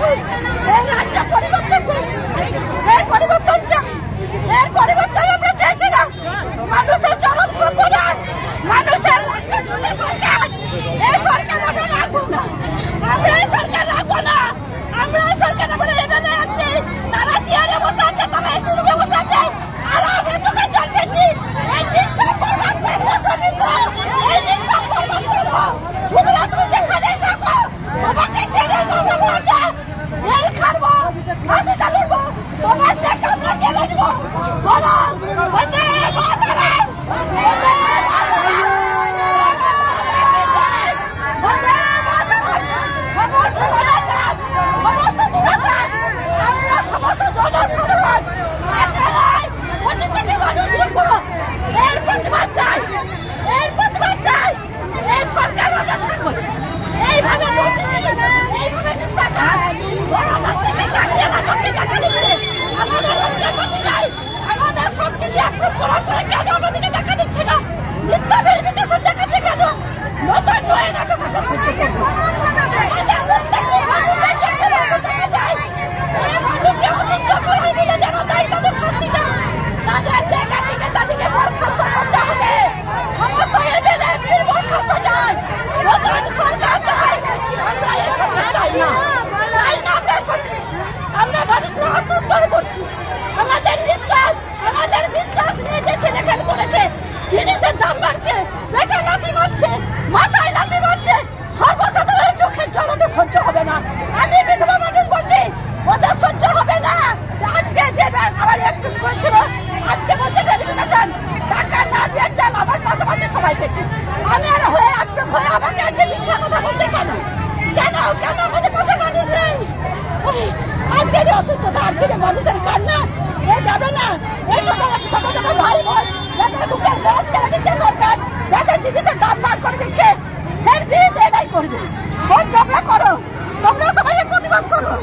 চাই, এই রাজ্য পরিবর্তন চাই, এই পরিবর্তন চাই, এর পরিবর্তন আমরা চাইছি না। মানুষের চরম সর্বনাশ, মানুষের সরকার, এই সরকার আমরা রাখবো না, আমরা এই সরকার রাখবো না, আমরা এই সরকার আমরা এখানে আছি। তারা চেয়ারে বসে আছে, তারা এসি রুমে বসে আছে, আর আমরা তোকে জানতেছি এই নিঃশ্বাস বরবাদ করে দেবো সমিত, এই নিঃশ্বাস বরবাদ করে দেবো। শুনলে তুমি যেখানে থাকো তোমাকে ছেড়ে দেবো, আমরা জেল খাটবো, ফাঁসি চালবো, তোমার থেকে আমরা কেড়ে দেবো। বলো বন্দে মাতরম, বন্দে মাতরম, বন্দে মাতরম। সমস্ত বলেছেন, সমস্ত বলেছেন, আমরা সমস্ত জনসাধারণ কোটি কোটি মানুষ এর প্রতিবাদ চাই, এর প্রতিবাদ চাই। এই সরকার আমরা থাকবো না, এইভাবে এইভাবে নির্বাচন গণতন্ত্রকে কাটিয়ে আমাদেরকে দেখা দিচ্ছে। আমাদের রাষ্ট্রপতি নাই, আমাদের সব কিছু অ্যাপ্রুভ করার পরে কেন আমাদেরকে দেখা দিচ্ছে না? নিত্য ভেরিফিকেশন দেখাচ্ছে কেন? নতুন নয় নাটক আমরা সহ্য করবো। আমাদের প্রত্যেকটি মানুষের চোখে রসদ দেখা যায়, এই মানুষকে অসুস্থ করে বলে যেন তাই তাদের শাস্তি চায়, তাদের জায়গা থেকে তাদেরকে বরখাস্ত করতে হবে। সমস্ত এজেন্টের বরখাস্ত চাই, নতুন সরকার চাই, আমরা এই সরকার চাই না, চাই না আমরা সরকার। আমরা মানুষরা অসুস্থ হয়ে পড়ছি, আমাদের বিশ্বাস নিয়ে যে ছেলেখান করেছে, জিনিসের দাম বাড়ছে, পেটে লাথি মারছে, মাথায় লাথি মারছে, সর্বসাধারণের চোখের জল ওদের সহ্য হবে না। আমি বিধবা মানুষ বলছি, ওদের সহ্য হবে না। আজকে যে আমার অ্যাপ্রুভ করেছিল, আজকে বলছে ভেরিফিকেশন, টাকা না দিয়ে চাল আমার পাশাপাশি সবাই পেয়েছে। আমি আর হয়ে অ্যাপ্রুভ হয়ে আমাকে আজকে মিথ্যা কথা বলছে কেন? কেন কেন আমাদের পাশে মানুষ নেই? আজকে যে অসুস্থতা, আজকে যে মানুষের কান্না, এ যাবে না। এই সমাজ আমার ভাই বোন যাদের বুকের গ্যাস কেড়ে দিচ্ছে সরকার, যাদের জিনিসের দাম বার করে দিচ্ছে, সের বিরুদ্ধে এটাই করবে। তোমরা করো, তোমরা সবাই প্রতিবাদ করো।